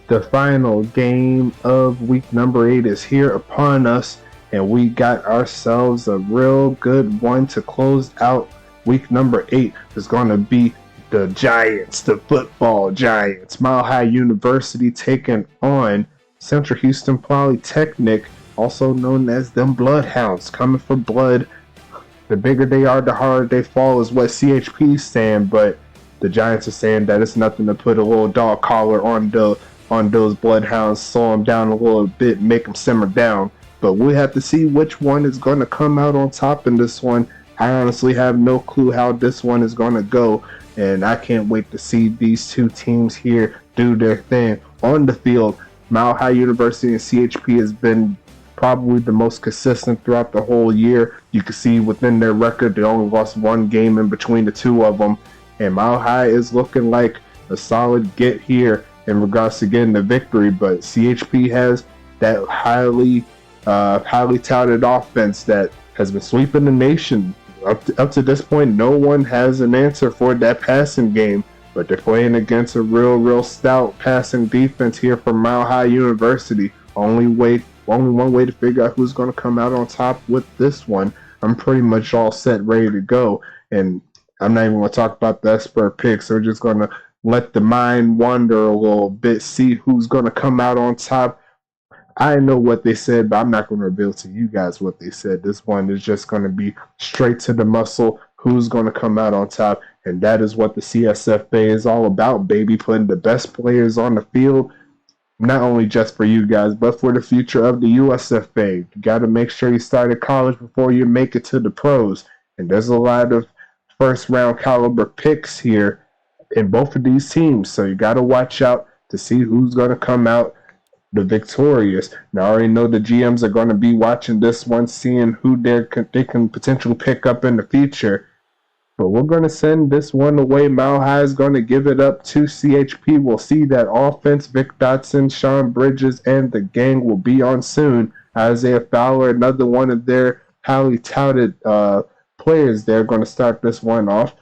The final game of week number 8 is here upon us, and we got ourselves a real good one to close out week number 8. It's going to be the Giants, the football Giants. Mile High University taking on Central Houston Polytechnic, also known as them Bloodhounds, coming for blood. The bigger they are, the harder they fall is what CHP is saying, but the Giants are saying that it's nothing to put a little dog collar on those Bloodhounds, slow them down a little bit, make them simmer down. But we have to see which one is going to come out on top in this one. I honestly have no clue how this one is going to go, and I can't wait to see these two teams here do their thing on the field. Mile High University and CHP has been probably the most consistent throughout the whole year. You can see within their record, they only lost one game in between the two of them, and Mile High is looking like a solid get here in regards to getting the victory, but CHP has that highly touted offense that has been sweeping the nation. Up to this point, no one has an answer for that passing game, but they're playing against a real stout passing defense here from Mile High University. Only one way to figure out who's going to come out on top with this one. I'm pretty much all set, ready to go, and I'm not even going to talk about the expert picks. We're just going to let the mind wander a little bit, see who's going to come out on top. I know what they said, but I'm not going to reveal to you guys what they said. This one is just going to be straight to the muscle, who's going to come out on top, and that is what the CSFA is all about, baby, putting the best players on the field, not only just for you guys, but for the future of the USFA. You got to make sure you start at college before you make it to the pros, and there's a lot of first-round caliber picks here in both of these teams, so you got to watch out to see who's going to come out the victorious. Now, I already know the GMs are going to be watching this one, seeing who they can potentially pick up in the future, but we're going to send this one away. Mile High is going to give it up to CHP. We'll see that offense. Vic Dotson, Sean Bridges, and the gang will be on soon. Isaiah Fowler, another one of their highly touted players, they're going to start this one off.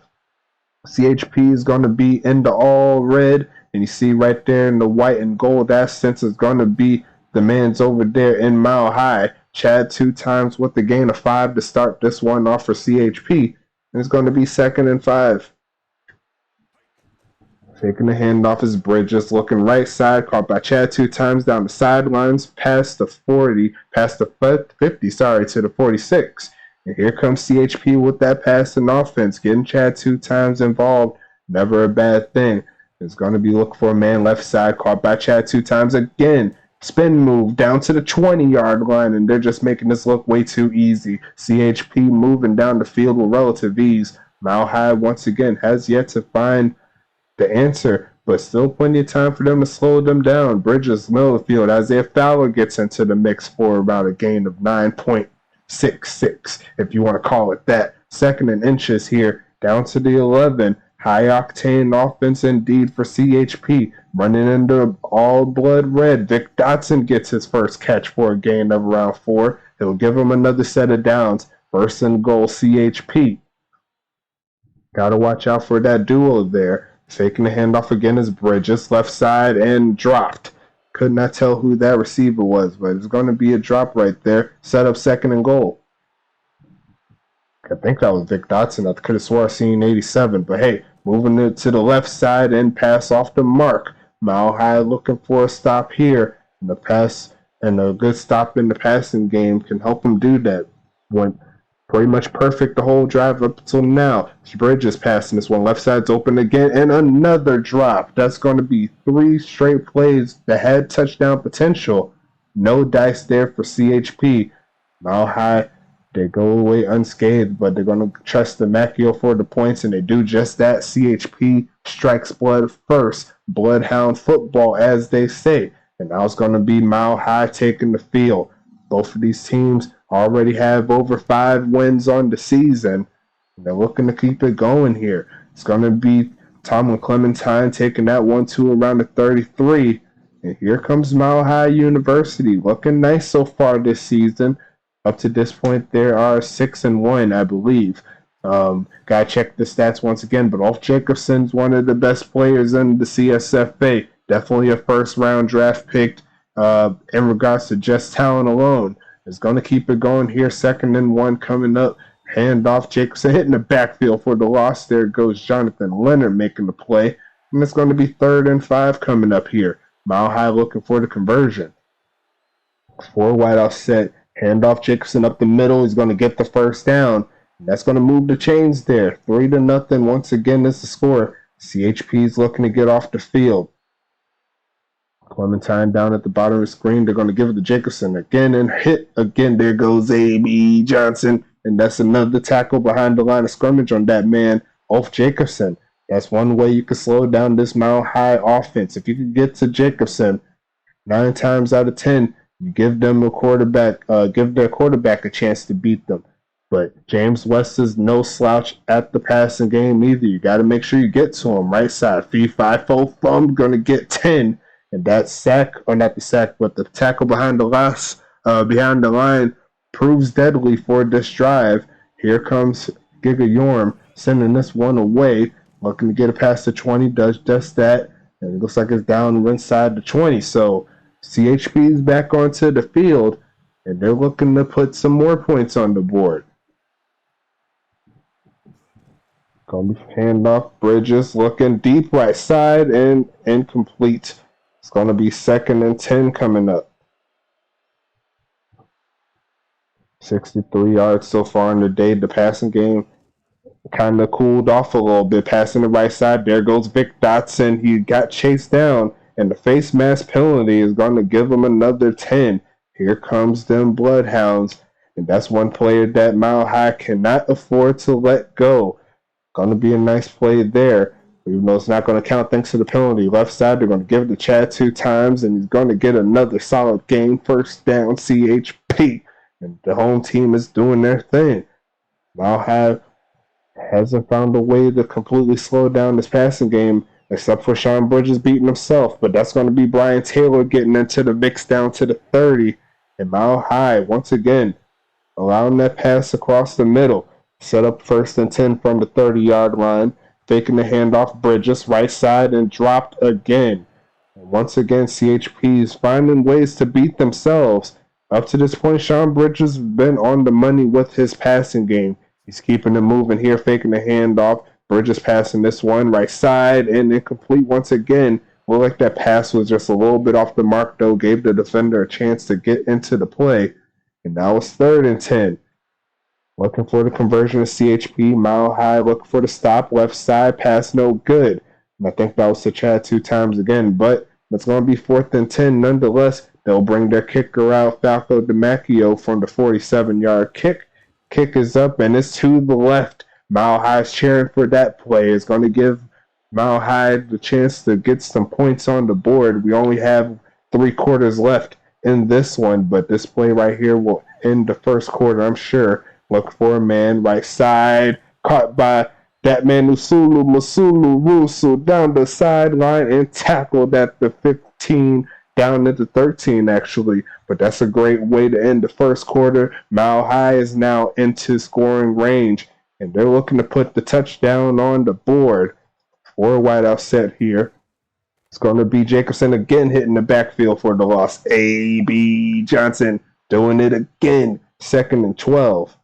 CHP is going to be in the all red, and you see right there in the white and gold, that sense is going to be the man's over there in Mile High. Chad 2 times with the gain of 5 to start this one off for CHP, and it's going to be 2nd and 5. Taking the handoff is Bridges, looking right side, caught by Chad 2 times down the sidelines, past the 50, to the 46. And here comes CHP with that passing offense, getting Chad 2 times involved. Never a bad thing. It's going to be looking for a man left side, caught by Chad 2 times again. Spin move down to the 20-yard line, and they're just making this look way too easy. CHP moving down the field with relative ease. Mile High, once again, has yet to find the answer, but still plenty of time for them to slow them down. Bridges, middle of the field. Isaiah Fowler gets into the mix for about a gain of 9.66, if you want to call it that. 2nd and inches here, down to the 11. High-octane offense indeed for CHP. Running into all blood red. Vic Dotson gets his first catch for a gain of around 4. He'll give him another set of downs. 1st and goal, CHP. Got to watch out for that duo there. Taking the handoff again is Bridges, left side, and dropped. Could not tell who that receiver was, but it's going to be a drop right there. Set up 2nd and goal. I think that was Vic Dotson. I could have swore I seen 87, but hey, moving it to the left side and pass off the mark. Mile High looking for a stop here. And the pass and a good stop in the passing game can help them do that. Went pretty much perfect the whole drive up until now. Bridges passing this one. Left side's open again, and another drop. That's going to be 3 straight plays that had touchdown potential. No dice there for CHP. Mile High, they go away unscathed, but they're going to trust the Macchio for the points, and they do just that. CHP strikes blood first. Bloodhound football, as they say. And now it's going to be Mile High taking the field. Both of these teams already have over 5 wins on the season. And they're looking to keep it going here. It's going to be Tomlin Clementine taking that one to around the 33. And here comes Mile High University. Looking nice so far this season. Up to this point, there are 6-1, I believe. Gotta check the stats once again, but Ulf Jacobson's one of the best players in the CSFA. definitely a first-round draft pick in regards to just talent alone. Is going to keep it going here. 2nd and 1 coming up. Handoff, Jacobson hitting the backfield for the loss. There goes Jonathan Leonard making the play. And it's going to be 3rd and 5 coming up here. Mile High looking for the conversion. 4 wide offset. Handoff, Jacobson up the middle. He's going to get the first down. And that's going to move the chains there. 3-0. Once again, is the score. CHP is looking to get off the field. Clementine down at the bottom of the screen. They're going to give it to Jacobson again and hit again. There goes A.B. Johnson. And that's another tackle behind the line of scrimmage on that man, Ulf Jacobson. That's one way you can slow down this Mile High offense. If you can get to Jacobson, 9 times out of 10, you give them a quarterback, give their quarterback a chance to beat them. But James West is no slouch at the passing game either. You got to make sure you get to him. Right side, 3-5-4 thumb, going to get 10. And that sack, or not the sack, but the tackle behind the line proves deadly for this drive. Here comes Giga Yorm sending this one away. Looking to get it past the 20, does just that. And it looks like it's down inside the 20. So CHP is back onto the field, and they're looking to put some more points on the board. Going to be handoff. Bridges looking deep right side and incomplete. It's going to be 2nd and 10 coming up. 63 yards so far in the day. The passing game kind of cooled off a little bit. Passing the right side. There goes Vic Dotson. He got chased down, and the face mask penalty is going to give him another 10. Here comes them Bloodhounds, and that's one player that Mile High cannot afford to let go. Going to be a nice play there, even though it's not going to count thanks to the penalty. Left side, they're going to give it to Chad 2 times, and he's going to get another solid game. First down, CHP. And the home team is doing their thing. Mile High hasn't found a way to completely slow down this passing game, except for Sean Bridges beating himself. But that's going to be Brian Taylor getting into the mix down to the 30. And Mile High, once again, allowing that pass across the middle. Set up 1st and 10 from the 30-yard line. Faking the handoff, Bridges, right side, and dropped again. And once again, CHP is finding ways to beat themselves. Up to this point, Sean Bridges has been on the money with his passing game. He's keeping it moving here, faking the handoff. Bridges passing this one, right side, and incomplete once again. Looked like that pass was just a little bit off the mark, though. Gave the defender a chance to get into the play. And now it's 3rd and 10. Looking for the conversion of CHP. Mile High looking for the stop. Left side, pass no good. And I think that was to Chad 2 times again. But it's going to be 4th and 10 nonetheless. They'll bring their kicker out, Falco DiMacchio, from the 47-yard kick. Kick is up, and it's to the left. Mile High's cheering for that play. It's going to give Mile High the chance to get some points on the board. We only have 3 quarters left in this one, but this play right here will end the first quarter, I'm sure. Look for a man, right side, caught by that man Masulu Rusu down the sideline and tackled at the 15, down at the 13 actually. But that's a great way to end the first quarter. Mile High is now into scoring range, and they're looking to put the touchdown on the board. 4 wide offset here. It's going to be Jacobson again hitting the backfield for the loss. A.B. Johnson doing it again. 2nd and 12.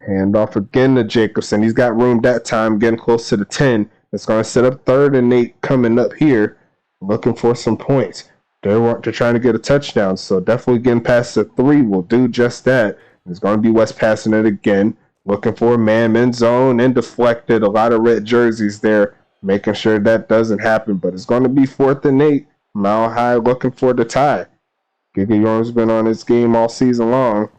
Handoff again to Jacobson. He's got room that time, getting close to the 10. It's going to set up 3rd and 8 coming up here, looking for some points. They're trying to get a touchdown, so definitely getting past the 3 will do just that. It's going to be West passing it again, looking for a man in zone and deflected. A lot of red jerseys there, making sure that doesn't happen. But it's going to be 4th and 8. Mile High looking for the tie. Giga Yorm's been on his game all season long.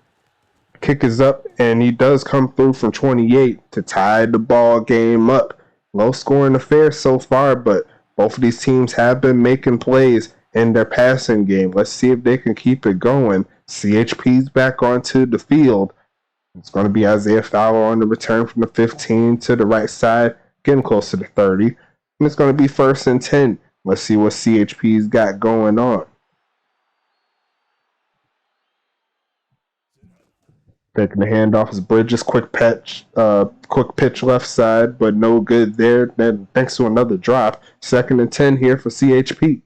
Kick is up, and he does come through from 28 to tie the ball game up. Low scoring affair so far, but both of these teams have been making plays in their passing game. Let's see if they can keep it going. CHP's back onto the field. It's going to be Isaiah Fowler on the return from the 15 to the right side, getting close to the 30. And it's going to be 1st and 10. Let's see what CHP's got going on. Taking the handoff is Bridges. Quick pitch left side, but no good there. Then thanks to another drop. 2nd and 10 here for CHP.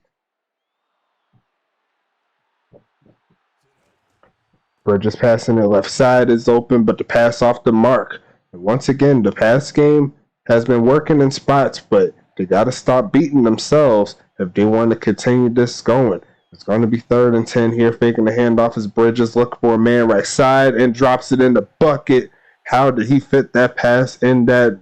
Bridges passing it left side is open, but the pass off the mark. And once again, the pass game has been working in spots, but they got to stop beating themselves if they want to continue this going. It's going to be 3rd and 10 here. Faking the handoff as Bridges look for a man right side and drops it in the bucket. How did he fit that pass in that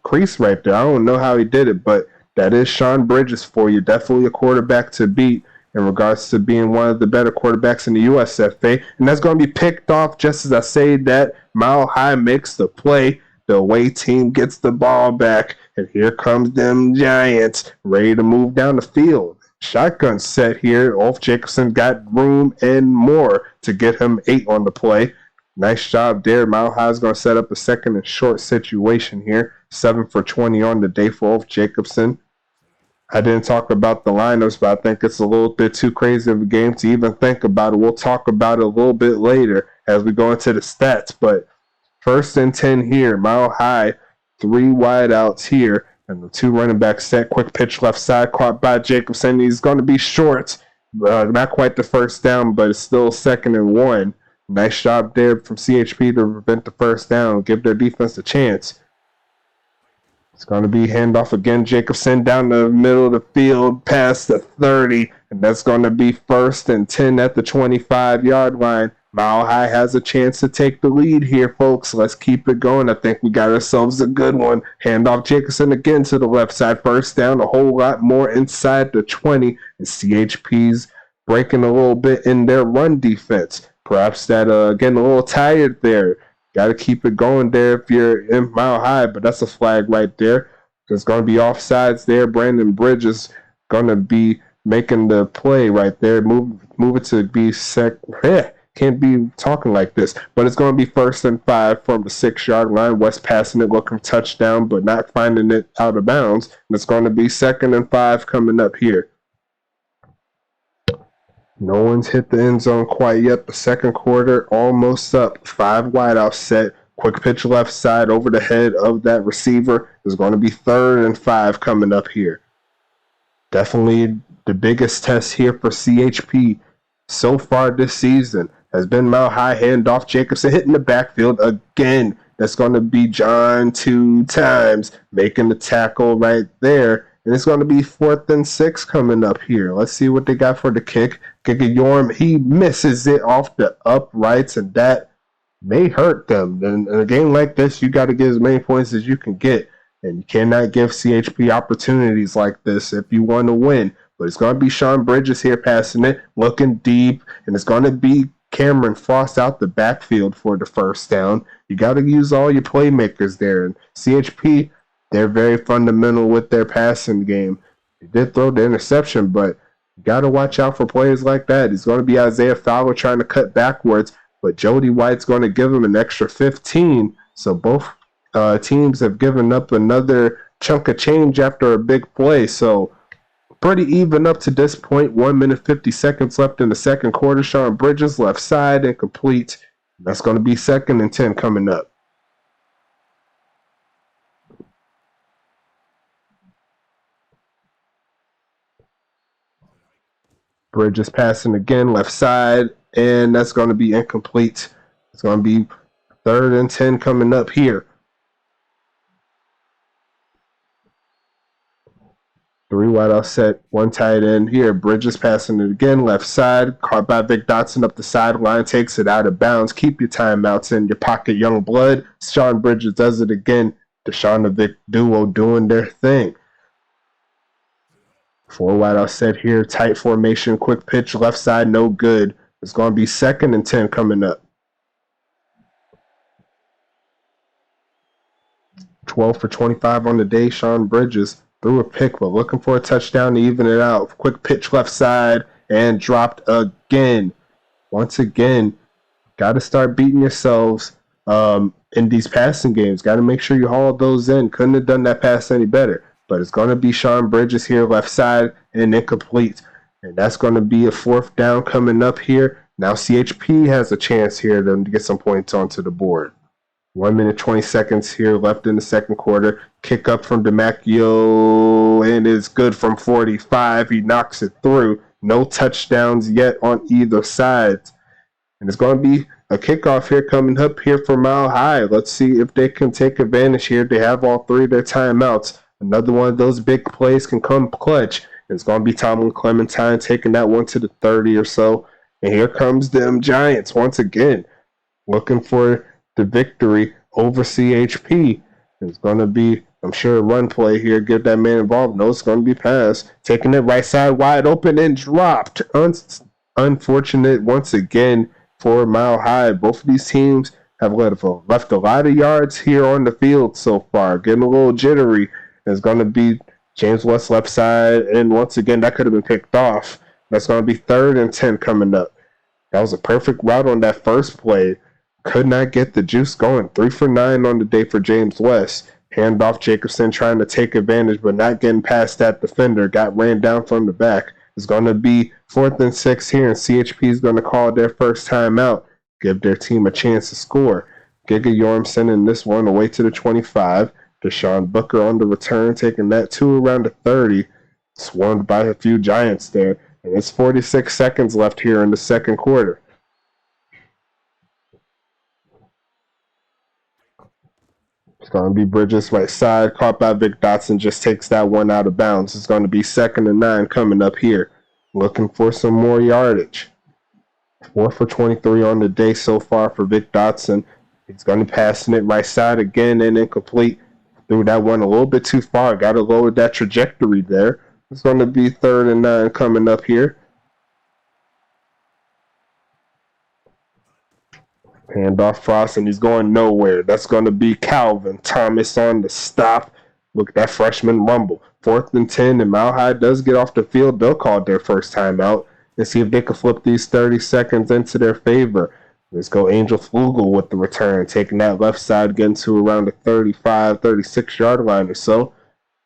crease right there? I don't know how he did it, but that is Sean Bridges for you. Definitely a quarterback to beat in regards to being one of the better quarterbacks in the USFA. And that's going to be picked off just as I say that. Mile High makes the play. The away team gets the ball back. And here comes them Giants ready to move down the field. Shotgun set here. Ulf Jacobson got room and more to get him 8 on the play. Nice job there. Mile High is going to set up a 2nd and short situation here. 7 for 20 on the day for Ulf Jacobson. I didn't talk about the lineups, but I think it's a little bit too crazy of a game to even think about it. We'll talk about it a little bit later as we go into the stats. But 1st and 10 here. Mile High, 3 wideouts here. And the 2 running backs set. Quick pitch left side caught by Jacobson. He's going to be short. Not quite the 1st down, but it's still 2nd and 1. Nice job there from CHP to prevent the 1st down. Give their defense a chance. It's going to be handoff again. Jacobson down the middle of the field past the 30. And that's going to be 1st and 10 at the 25-yard line. Mile High has a chance to take the lead here, folks. Let's keep it going. I think we got ourselves a good one. Handoff Jacobson again to the left side. 1st down, a whole lot more inside the 20. And CHP's breaking a little bit in their run defense. Perhaps that, getting a little tired there. Got to keep it going there if you're in Mile High, but that's a flag right there. There's going to be offsides there. Brandon Bridges going to be making the play right there. Move it to be can't be talking like this, but it's going to be 1st and 5 from the 6-yard line. West passing it, looking touchdown, but not finding it out of bounds. And it's going to be 2nd and 5 coming up here. No one's hit the end zone quite yet. The 2nd quarter almost up. 5 wideouts set. Quick pitch left side over the head of that receiver. There's going to be 3rd and 5 coming up here. Definitely the biggest test here for CHP so far this season has been Mile High handoff. Jacobson hitting the backfield again. That's going to be John 2 times making the tackle right there. And it's going to be 4th and 6 coming up here. Let's see what they got for the kick. Yorm, he misses it off the uprights, and that may hurt them. And in a game like this, you got to get as many points as you can get. And you cannot give CHP opportunities like this if you want to win. But it's going to be Sean Bridges here passing it, looking deep. And it's going to be Cameron Frost out the backfield for the 1st down. You got to use all your playmakers there. And CHP, they're very fundamental with their passing game. They did throw the interception, but you got to watch out for players like that. It's going to be Isaiah Fowler trying to cut backwards, but Jody White's going to give him an extra 15. So both teams have given up another chunk of change after a big play. So pretty even up to this point. 1 minute, 50 seconds left in the 2nd quarter. Sean Bridges left side incomplete. That's going to be 2nd and 10 coming up. Bridges passing again, left side, and that's going to be incomplete. It's going to be 3rd and 10 coming up here. 3 wideout set, 1 tight end here. Bridges passing it again, left side. Caught by Vic Dotson up the sideline, takes it out of bounds. Keep your timeouts in your pocket, young blood. Sean Bridges does it again. Deshaun and Vic duo doing their thing. 4 wideout set here, tight formation, quick pitch, left side, no good. It's going to be 2nd and 10 coming up. 12 for 25 on the day. Sean Bridges threw a pick, but looking for a touchdown to even it out. Quick pitch left side and dropped again. Once again, got to start beating yourselves in these passing games. Got to make sure you haul those in. Couldn't have done that pass any better. But it's going to be Sean Bridges here, left side, and incomplete. And that's going to be a 4th down coming up here. Now CHP has a chance here to get some points onto the board. 1 minute 20 seconds here left in the second quarter. Kick up from DeMacchio, and it's good from 45. He knocks it through. No touchdowns yet on either side. And it's going to be a kickoff here coming up here for Mile High. Let's see if they can take advantage here. They have all three of their timeouts. Another one of those big plays can come clutch. It's going to be Tomlin Clementine taking that one to the 30 or so. And here comes them Giants once again, looking for the victory over CHP. It's going to be, I'm sure, a run play here. Get that man involved. No, it's going to be passed. Taking it right side wide open and dropped. Unfortunate once again for Mile High. Both of these teams have left a lot of yards here on the field so far. Getting a little jittery. It's going to be James West left side. And once again, that could have been picked off. That's going to be 3rd and 10 coming up. That was a perfect route on that first play. Could not get the juice going. 3 for 9 on the day for James West. Handoff Jacobson trying to take advantage, but not getting past that defender. Got ran down from the back. It's going to be 4th and 6 here, and CHP is going to call their first timeout. Give their team a chance to score. Giga Yorm sending this one away to the 25. Deshaun Booker on the return, taking that to around the 30. Swarmed by a few Giants there. And it's 46 seconds left here in the second quarter. It's going to be Bridges right side. Caught by Vic Dotson. Just takes that one out of bounds. It's going to be 2nd and 9 coming up here. Looking for some more yardage. 4 for 23 on the day so far for Vic Dotson. He's going to be passing it right side again and incomplete. Threw that one a little bit too far. Got to lower that trajectory there. It's going to be 3rd and 9 coming up here. Handoff Frost, and he's going nowhere. That's going to be Calvin Thomas on the stop. Look at that freshman rumble. 4th and 10, and Mile High does get off the field. They'll call their first timeout and see if they can flip these 30 seconds into their favor. Let's go Angel Flugel with the return, taking that left side, getting to around the 35, 36-yard line or so.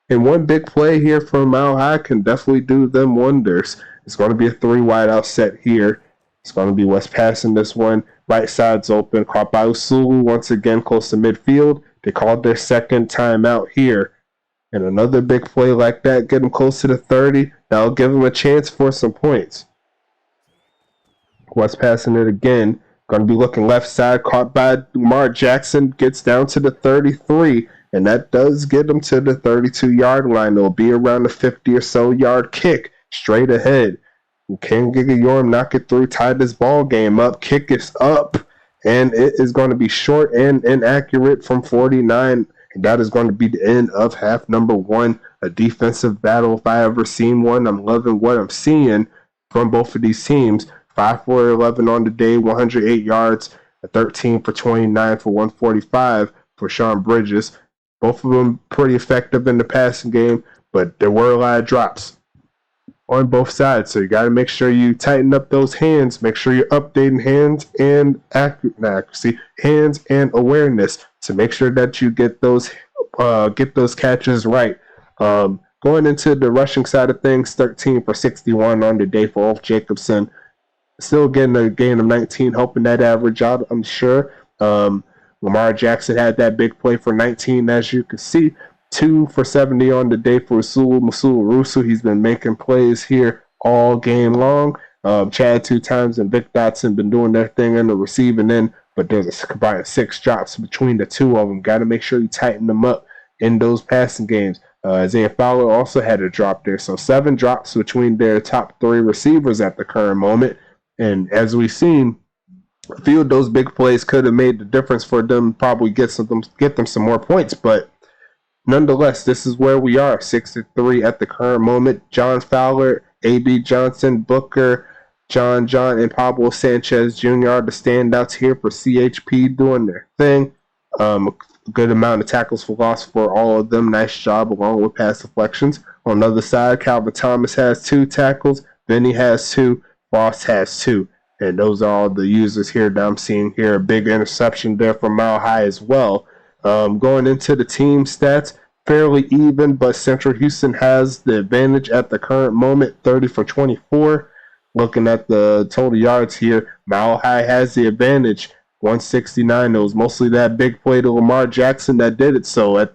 And one big play here from Mile High can definitely do them wonders. It's going to be a 3 wide out set here. It's going to be West passing this one. Right side's open. Caught by Usulu once again close to midfield. They called their second timeout here. And another big play like that, get them close to the 30. That'll give them a chance for some points. West passing it again. Going to be looking left side. Caught by Lamar Jackson. Gets down to the 33. And that does get them to the 32-yard line. It'll be around the 50 or so yard kick straight ahead. Can Giga Yorm knock it through, tie this ball game up, kick is up, and it is going to be short and inaccurate from 49. And that is going to be the end of half number 1. A defensive battle if I ever seen one. I'm loving what I'm seeing from both of these teams. 5 for 11 on the day, 108 yards, a 13 for 29 for 145 for Sean Bridges. Both of them pretty effective in the passing game, but there were a lot of drops on both sides. So you got to make sure you tighten up those hands. Make sure you're updating hands and accuracy, hands and awareness to make sure that you get those catches right. Going into the rushing side of things, 13 for 61 on the day for Ulf Jacobson. Still getting a gain of 19, helping that average out, I'm sure. Lamar Jackson had that big play for 19, as you can see. 2 for 70 on the day for Masulu Rusu. He's been making plays here all game long. Chad 2 times and Vic Dotson been doing their thing in the receiving end, but there's a combined 6 drops between the two of them. Got to make sure you tighten them up in those passing games. Isaiah Fowler also had a drop there. So 7 drops between their top 3 receivers at the current moment. And as we've seen, a few of those big plays could have made the difference for them, probably get them some more points. But nonetheless, this is where we are, 6-3 at the current moment. John Fowler, A.B. Johnson, Booker, John, and Pablo Sanchez Jr. are the standouts here for CHP doing their thing. A good amount of tackles for loss for all of them. Nice job along with pass deflections. On the other side, Calvin Thomas has 2 tackles. Vinny has 2. Boss has 2. And those are all the users here that I'm seeing here. A big interception there from Mile High as well. Going into the team stats, fairly even, but Central Houston has the advantage at the current moment, 30 for 24. looking at the total yards here, Mile High has the advantage. 169. It was mostly that big play to Lamar Jackson that did it. So,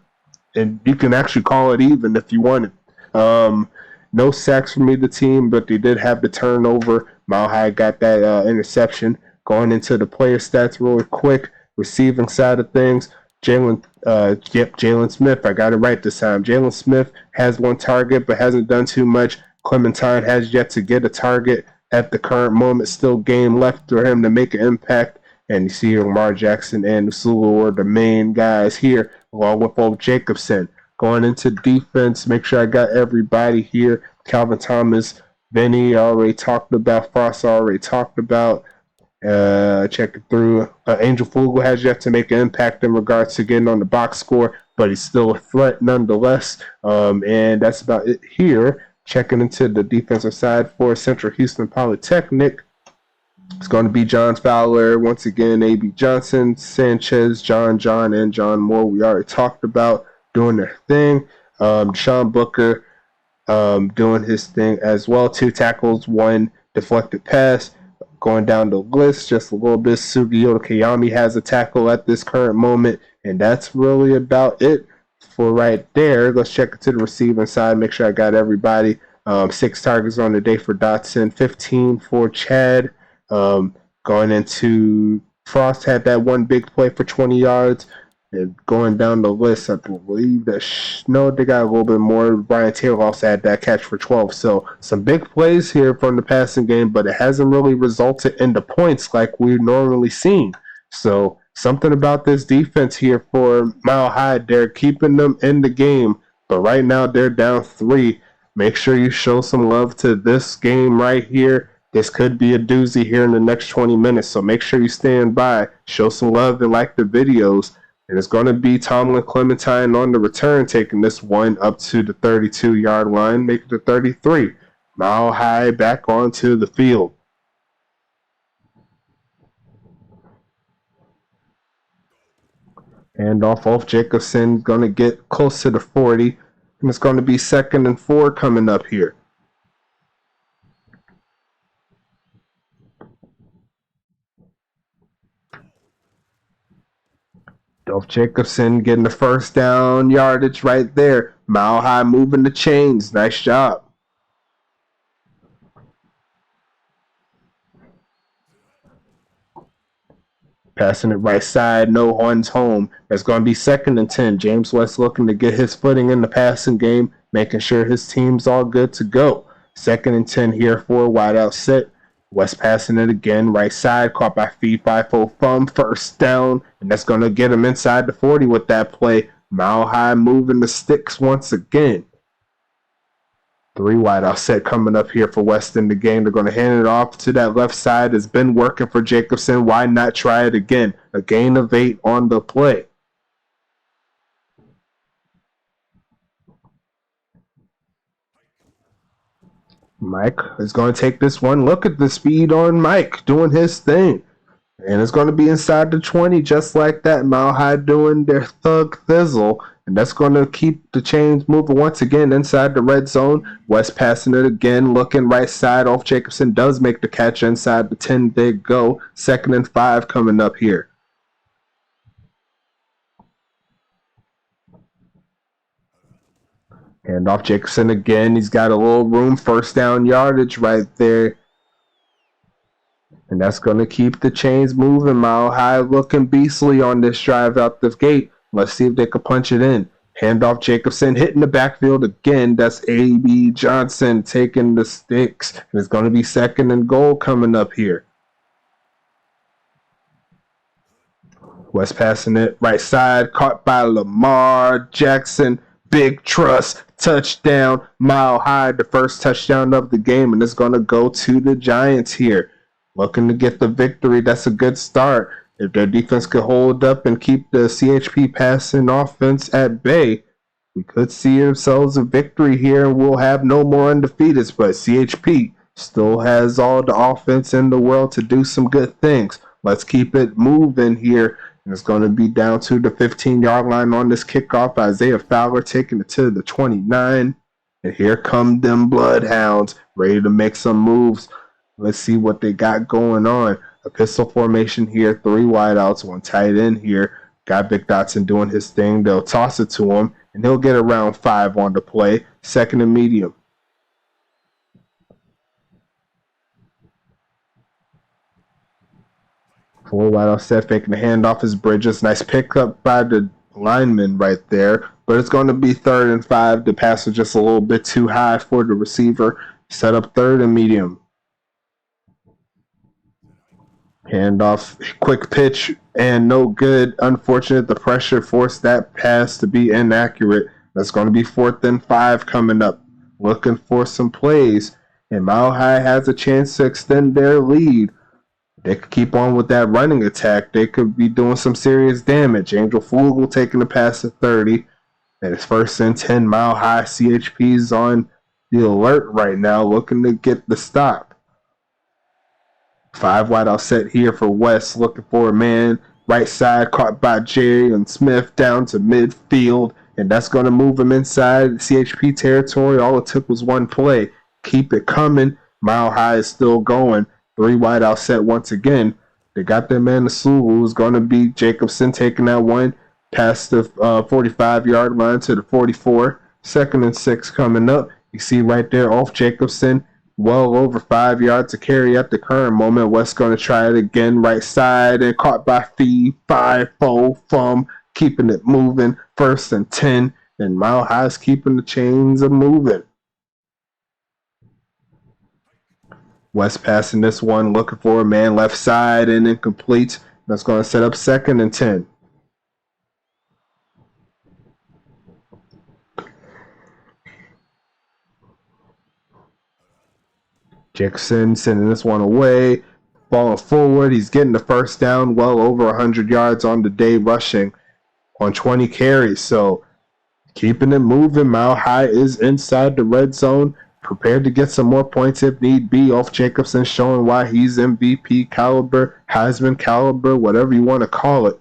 and you can actually call it even if you wanted. No sacks from either team, but they did have the turnover. Mile High got that interception. Going into the player stats really quick, receiving side of things, Jalen Smith. I got it right this time. Jalen Smith has 1 target, but hasn't done too much. Clementine has yet to get a target at the current moment. Still game left for him to make an impact. And you see Lamar Jackson and Sulu are the main guys here, along with old Jacobson. Going into defense, make sure I got everybody here. Calvin Thomas, Vinny already talked about. Frost already talked about. Checking through. Angel Flugel has yet to make an impact in regards to getting on the box score, but he's still a threat nonetheless. And that's about it here. Checking into the defensive side for Central Houston Polytechnic. It's going to be John Fowler, once again, A.B. Johnson, Sanchez, John, and John Moore. We already talked about doing their thing. Sean Booker doing his thing as well. 2 tackles, 1 deflected pass. Going down the list just a little bit, Sugiyota Kayami has a tackle at this current moment, and that's really about it for right there. Let's check into the receiving side, make sure I got everybody. 6 targets on the day for Dotson, 15 for Chad. Going into Frost had that 1 big play for 20 yards. And going down the list, I believe that they got a little bit more. Brian Taylor also had that catch for 12. So some big plays here from the passing game, but it hasn't really resulted in the points like we've normally seen. So something about this defense here for Mile High, they're keeping them in the game, but right now they're down 3. Make sure you show some love to this game right here. This could be a doozy here in the next 20 minutes, so make sure you stand by, show some love, and like the videos. And it's going to be Tomlin Clementine on the return, taking this one up to the 32-yard line, making it 33. Mile High back onto the field. And off Jacobson, going to get close to the 40. And it's going to be 2nd and 4 coming up here. Dolph Jacobson getting the first down yardage right there. Mile High moving the chains. Nice job. Passing it right side. No one's home. It's going to be 2nd and 10. James West looking to get his footing in the passing game, making sure his team's all good to go. 2nd and 10 here for a wideout set. West passing it again, right side, caught by Fee Fifo Thumb, first down, and that's going to get him inside the 40 with that play. Mile High moving the sticks once again. 3 wideout set coming up here for West in the game. They're going to hand it off to that left side. It's been working for Jacobson. Why not try it again? A gain of 8 on the play. Mike is going to take this one. Look at the speed on Mike doing his thing. And it's going to be inside the 20 just like that. Mile High doing their thug thizzle. And that's going to keep the chains moving once again inside the red zone. West passing it again, looking right side off. Jacobson does make the catch inside the 10. They go. 2nd and 5 coming up here. And off Jacobson again. He's got a little room. First down yardage right there. And that's going to keep the chains moving. Mile High looking beastly on this drive out the gate. Let's see if they can punch it in. Handoff Jacobson hitting the backfield again. That's A.B. Johnson taking the sticks. And it's going to be 2nd and goal coming up here. West passing it right side. Caught by Lamar Jackson. Big trust. Touchdown. Mile High. The first touchdown of the game. And it's going to go to the Giants here. Looking to get the victory. That's a good start. If their defense could hold up and keep the CHP passing offense at bay, we could see ourselves a victory here and we'll have no more undefeateds. But CHP still has all the offense in the world to do some good things. Let's keep it moving here. And it's going to be down to the 15-yard line on this kickoff. Isaiah Fowler taking it to the 29. And here come them Bloodhounds ready to make some moves. Let's see what they got going on. A pistol formation here, 3 wideouts, 1 tight end here. Got Vic Dotson doing his thing. They'll toss it to him, and he'll get around 5 on the play. Second and medium. Full wideout set, faking the handoff is Bridges. Nice pickup by the lineman right there. But it's going to be 3rd and 5. The pass was just a little bit too high for the receiver. Set up 3rd and medium. Handoff, quick pitch, and no good. Unfortunate, the pressure forced that pass to be inaccurate. That's going to be 4th and 5 coming up. Looking for some plays, and Mile High has a chance to extend their lead. They could keep on with that running attack. They could be doing some serious damage. Angel Flugel taking the pass at 30. And it's 1st and 10. Mile High. CHP's on the alert right now, looking to get the stop. 5 wideout set here for West, looking for a man. Right side caught by Jerry and Smith down to midfield. And that's going to move him inside CHP territory. All it took was 1 play. Keep it coming. Mile High is still going. 3 wideout set once again. They got their man the Sulu, who's going to be Jacobson taking that one past the 45-yard line to the 44. 2nd and 6 coming up. You see right there off Jacobson, well over 5 yards to carry at the current moment. West going to try it again, right side, and caught by Fee. 5-4 from keeping it moving. 1st and 10, and Mile High is keeping the chains of moving. West passing this one, looking for a man left side and incomplete. That's going to set up 2nd and 10. Jackson sending this one away, falling forward. He's getting the 1st down, well over 100 yards on the day rushing on 20 carries. So keeping it moving. Mile High is inside the red zone, prepared to get some more points if need be off Jacobson, showing why he's MVP caliber, Heisman caliber, whatever you want to call it.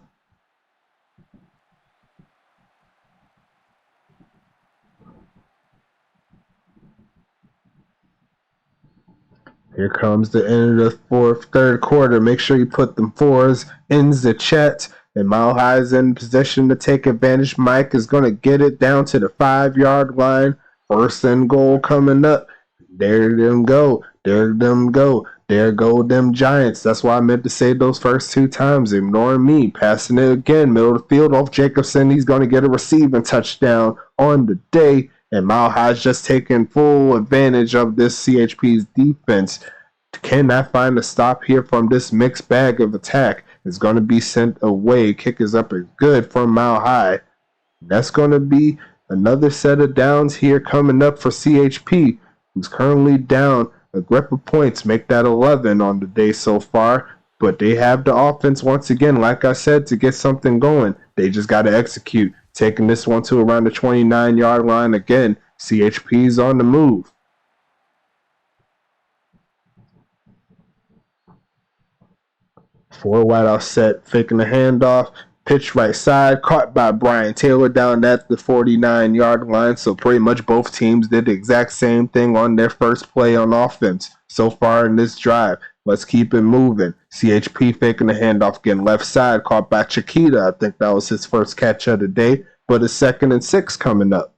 Here comes the end of the 3rd quarter. Make sure you put them 4s in the chat. And Mile High is in position to take advantage. Mike is going to get it down to the 5-yard line. 1st and goal coming up. There them go. There them go. There go them Giants. That's why I meant to say those first 2 times. Ignoring me. Passing it again. Middle of the field off Jacobson. He's going to get a receiving touchdown on the day. And Mile High's just taking full advantage of this CHP's defense. Cannot find a stop here from this mixed bag of attack. It's going to be sent away. Kick is up and good from Mile High. That's going to be another set of downs here coming up for CHP, who's currently down a grip of points. Make that 11 on the day so far. But they have the offense once again, like I said, to get something going. They just got to execute. Taking this one to around the 29-yard line again. CHP's on the move. Four wideout set, faking the handoff. Pitch right side, caught by Brian Taylor down at the 49-yard line. So pretty much both teams did the exact same thing on their first play on offense so far in this drive. Let's keep it moving. CHP faking the handoff, getting left side, caught by Chiquita. I think that was his first catch of the day. But it's 2nd and 6 coming up.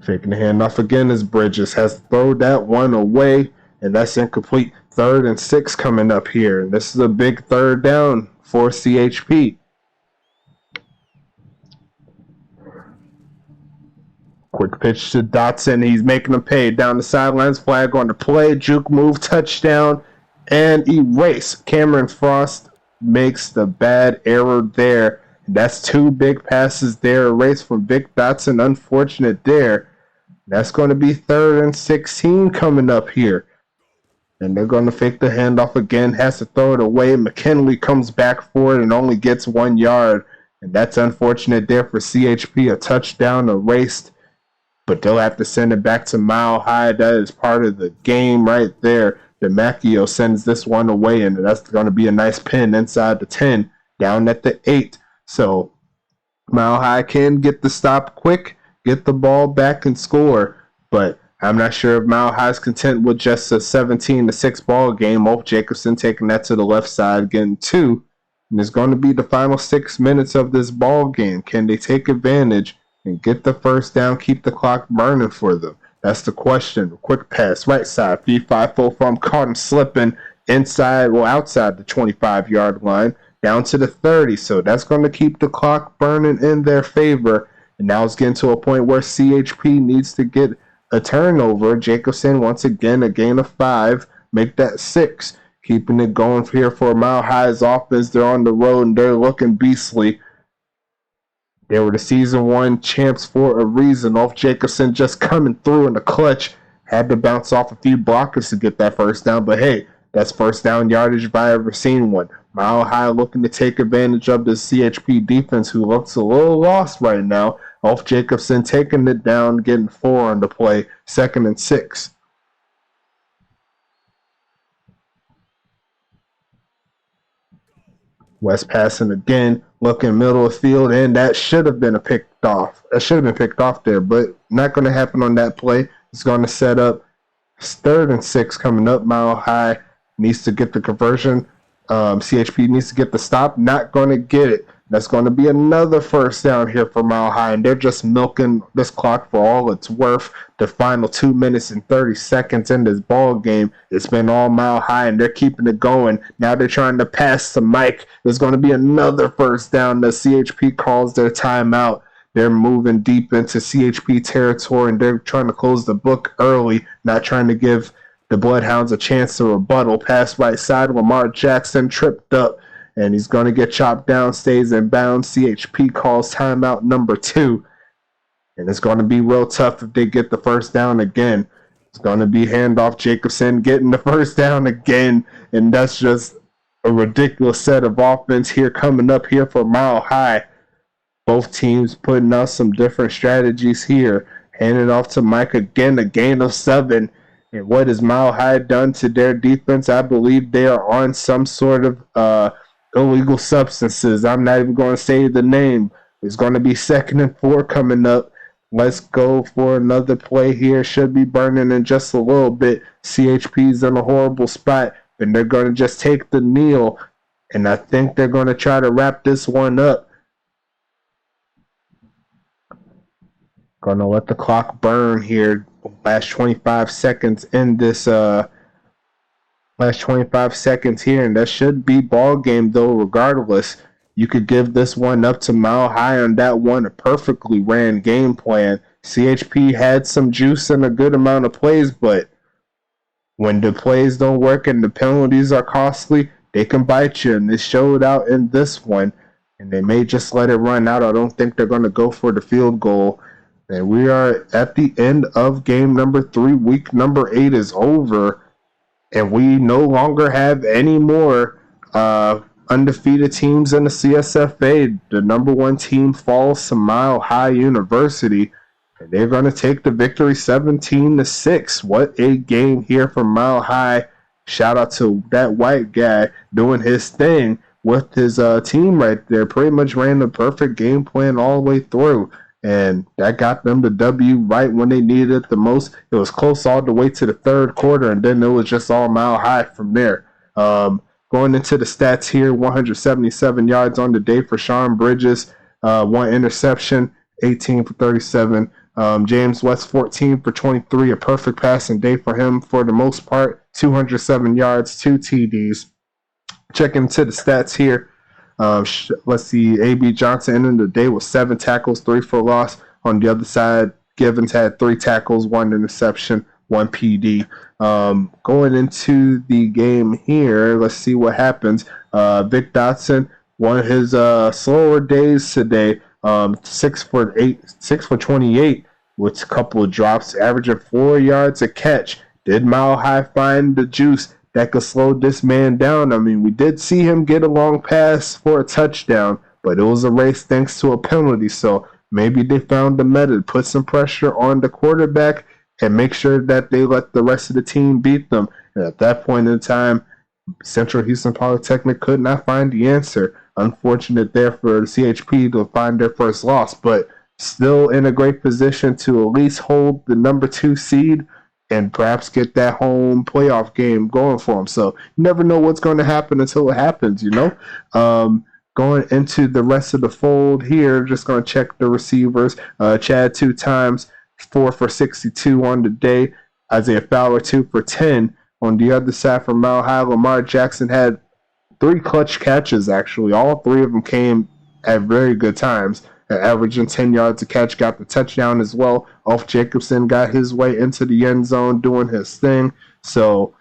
Faking the handoff again as Bridges has to throw that one away, and that's incomplete. 3rd and 6 coming up here. And this is a big 3rd down for CHP. Quick pitch to Dotson. He's making them pay. Down the sidelines, flag on the play. Juke move, touchdown, and erase. Cameron Frost makes the bad error there. That's 2 big passes there. Erase from Vic Dotson. Unfortunate there. That's going to be 3rd and 16 coming up here. And they're going to fake the handoff again. Has to throw it away. McKinley comes back for it and only gets 1 yard. And that's unfortunate there for CHP. A touchdown erased. But they'll have to send it back to Mile High. That is part of the game right there. DeMacchio sends this one away, and that's going to be a nice pin inside the 10, down at the 8. So Mile High can get the stop quick, get the ball back and score. But I'm not sure if Mile High's content with just a 17-6 ball game. Wolf Jacobson taking that to the left side, getting 2. And it's going to be the final 6 minutes of this ball game. Can they take advantage and get the first down, keep the clock burning for them? That's the question. Quick pass, right side, 3-5 full from, caught him slipping outside the 25-yard line, down to the 30. So that's going to keep the clock burning in their favor. And now it's getting to a point where CHP needs to get a turnover. Jacobson, once again, a gain of 5, make that 6. Keeping it going here for Mile High's offense. They're on the road and they're looking beastly. They were the Season 1 champs for a reason. Wolf Jacobson just coming through in the clutch. Had to bounce off a few blockers to get that first down. But hey, that's first down yardage if I ever seen one. Mile High looking to take advantage of the CHP defense, who looks a little lost right now. Wolf Jacobson taking it down, getting 4 on the play. 2nd and 6. West passing again, looking middle of the field, and that should have been picked off. That should have been picked off there, but not going to happen on that play. It's going to set up 3rd and 6 coming up. Mile High needs to get the conversion. CHP needs to get the stop. Not going to get it. That's going to be another first down here for Mile High, and they're just milking this clock for all it's worth. The final 2 minutes and 30 seconds in this ball game, it's been all Mile High, and they're keeping it going. Now they're trying to pass to Mike. There's going to be another first down. The CHP calls their timeout. They're moving deep into CHP territory, and they're trying to close the book early, not trying to give the Bloodhounds a chance to rebuttal. Pass right side, Lamar Jackson tripped up, and he's going to get chopped down, stays in bounds. CHP calls timeout number 2. And it's going to be real tough if they get the first down again. It's going to be handoff. Jacobson getting the first down again. And that's just a ridiculous set of offense here coming up here for Mile High. Both teams putting out some different strategies here. Handing off to Mike again, a gain of 7. And what has Mile High done to their defense? I believe they are on some sort of illegal substances. I'm not even going to say the name. It's going to be 2nd and 4 coming up. Let's go for another play here. Should be burning in just a little bit. CHP's in a horrible spot, and they're going to just take the kneel, and I think they're going to try to wrap this one up. Going to let the clock burn here. Last 25 seconds in this last 25 seconds here, and that should be ball game though. Regardless, you could give this one up to Mile High on that one. A perfectly ran game plan. CHP had some juice and a good amount of plays, but when the plays don't work and the penalties are costly, they can bite you, and they showed out in this one, and they may just let it run out. I don't think they're going to go for the field goal. And we are at the end of game number 3. Week number 8 is over. And we no longer have any more undefeated teams in the CSFA. The number 1 team falls to Mile High University, and they're going to take the victory 17-6. What a game here for Mile High. Shout out to that white guy doing his thing with his team right there. Pretty much ran the perfect game plan all the way through. And that got them the W right when they needed it the most. It was close all the way to the 3rd quarter, and then it was just all Mile High from there. Going into the stats here, 177 yards on the day for Sean Bridges, 1 interception, 18 for 37. James West, 14 for 23, a perfect passing day for him for the most part, 207 yards, 2 TDs. Checking into the stats here. Let's see, A.B. Johnson ended the day with 7 tackles, 3 for loss. On the other side, Givens had 3 tackles, 1 interception, 1 PD. Going into the game here, let's see what happens. Vic Dotson, one of his slower days today, 6 for 28 with a couple of drops, averaging 4 yards a catch. Did Mile High find the juice that could slow this man down? I mean, we did see him get a long pass for a touchdown, but it was a race thanks to a penalty. So maybe they found the method, put some pressure on the quarterback and make sure that they let the rest of the team beat them. And at that point in time, Central Houston Polytechnic could not find the answer. Unfortunate there for the CHP to find their first loss, but still in a great position to at least hold the number 2 seed and perhaps get that home playoff game going for them. So you never know what's going to happen until it happens, you know. Going into the rest of the fold here, just going to check the receivers. Chad 2 times, 4 for 62 on the day. Isaiah Fowler 2 for 10. On the other side from Mile High, Lamar Jackson had 3 clutch catches, actually. All 3 of them came at very good times. Averaging 10 yards a catch, got the touchdown as well. Ulf Jacobson got his way into the end zone doing his thing. So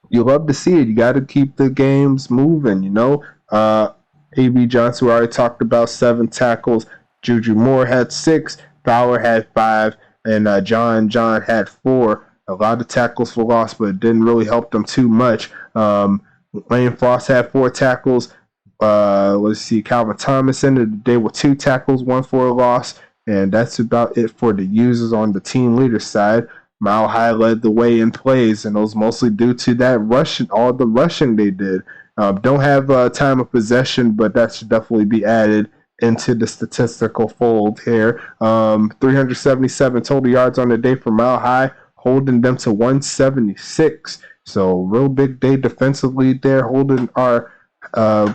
you love to see it. You got to keep the games moving, you know. A.B. Johnson, we already talked about, 7 tackles. Juju Moore had 6. Fowler had 5. And John had 4. A lot of tackles for loss, but it didn't really help them too much. Lane Frost had 4 tackles. Let's see, Calvin Thomas ended the day with 2 tackles, 1 for a loss, and that's about it for the users on the team leader side. Mile High led the way in plays, and it was mostly due to that rushing, all the rushing they did. Don't have time of possession, but that should definitely be added into the statistical fold here. 377 total yards on the day for Mile High, holding them to 176. So real big day defensively there, holding our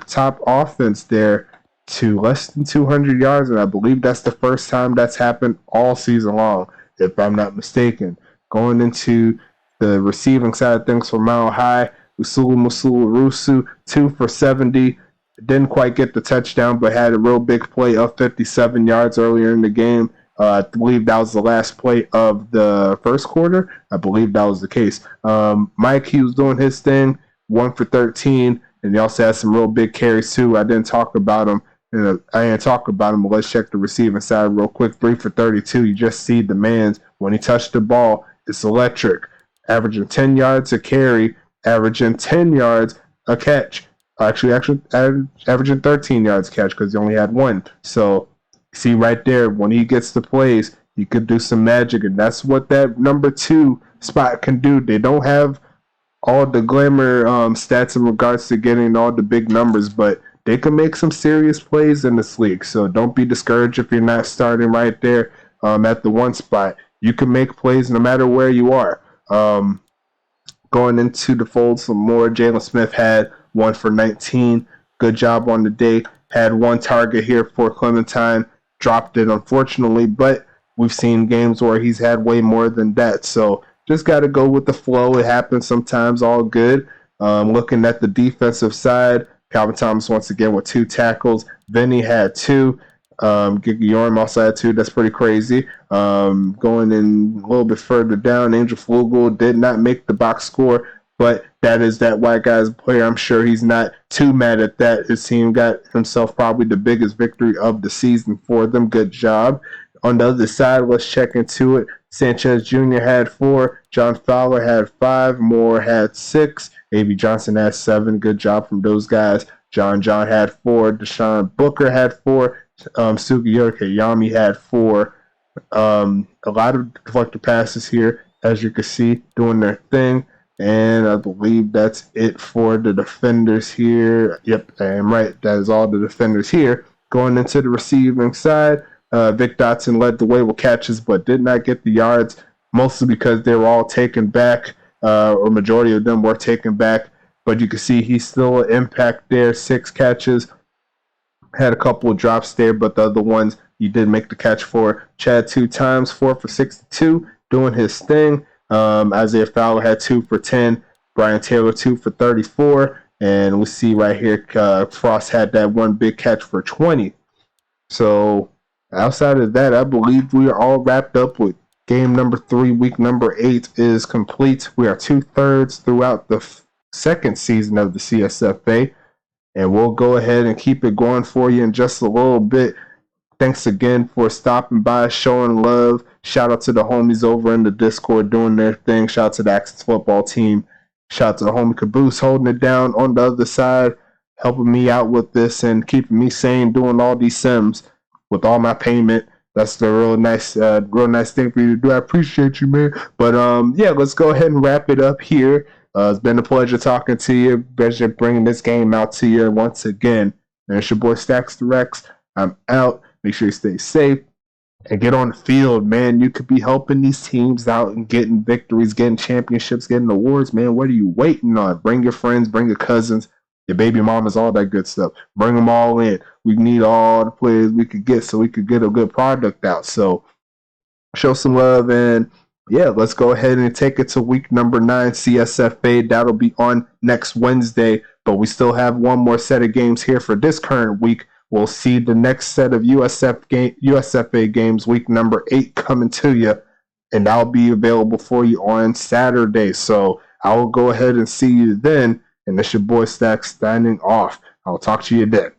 top offense there to less than 200 yards, and I believe that's the first time that's happened all season long, if I'm not mistaken. Going into the receiving side of things for Mile High, Rusu, 2 for 70. Didn't quite get the touchdown, but had a real big play of 57 yards earlier in the game. I believe that was the last play of the first quarter. I believe that was the case. Mike, he was doing his thing, 1 for 13. And he also had some real big carries, too. I didn't talk about him. But let's check the receiving side real quick. 3 for 32. You just see the man's, when he touched the ball, it's electric. Averaging 10 yards a carry, averaging 10 yards a catch. Actually averaging 13 yards a catch because he only had 1. So, see right there, when he gets the plays, he could do some magic. And that's what that number 2 spot can do. They don't have all the glamour stats in regards to getting all the big numbers, but they can make some serious plays in this league. So don't be discouraged if you're not starting right there at the 1 spot. You can make plays no matter where you are. Going into the fold some more, Jalen Smith had 1 for 19. Good job on the day. Had 1 target here for Clementine. Dropped it, unfortunately, but we've seen games where he's had way more than that. So just got to go with the flow. It happens sometimes, all good. Looking at the defensive side, Calvin Thomas once again with 2 tackles. Vinny had 2. Yorm also had 2. That's pretty crazy. Going in a little bit further down, Angel Flugel did not make the box score, but that is that white guy's player. I'm sure he's not too mad at that. His team got himself probably the biggest victory of the season for them. Good job. On the other side, let's check into it. Sanchez Jr. had 4. John Fowler had 5. Moore had 6. A.B. Johnson had 7. Good job from those guys. John had 4. Deshaun Booker had 4. Sugiyoke Yami had 4. A lot of deflector passes here, as you can see, doing their thing. And I believe that's it for the defenders here. Yep, I am right. That is all the defenders here. Going into the receiving side, Vic Dotson led the way with catches, but did not get the yards, mostly because they were all taken back, or majority of them were taken back. But you can see he's still an impact there. 6 catches. Had a couple of drops there, but the other ones he did make the catch for. Chad 2 times, 4 for 62, doing his thing. Isaiah Fowler had 2 for 10. Brian Taylor 2 for 34. And we see right here, Frost had that 1 big catch for 20. So outside of that, I believe we are all wrapped up with game number 3. Week number 8 is complete. We are 2/3 throughout the second season of the CSFA. And we'll go ahead and keep it going for you in just a little bit. Thanks again for stopping by, showing love. Shout out to the homies over in the Discord doing their thing. Shout out to the Access football team. Shout out to the homie Caboose holding it down on the other side, helping me out with this and keeping me sane, doing all these sims with all my payment. That's the real nice thing for you to do. I appreciate you, man. But yeah, let's go ahead and wrap it up here. It's been a pleasure talking to you. Pleasure bringing this game out to you once again. And it's your boy Stacks the Rex. I'm out. Make sure you stay safe. and get on the field, man. You could be helping these teams out and getting victories, getting championships, getting awards, man. What are you waiting on? Bring your friends, bring your cousins, your baby mamas, all that good stuff. Bring them all in. We need all the players we could get so we could get a good product out. So show some love, and yeah, let's go ahead and take it to week number 9, CSFA. That'll be on next Wednesday, but we still have one more set of games here for this current week. We'll see the next set of USFA games, week number 8, coming to you, and that'll be available for you on Saturday. So I will go ahead and see you then, and it's your boy Stack signing off. I'll talk to you then.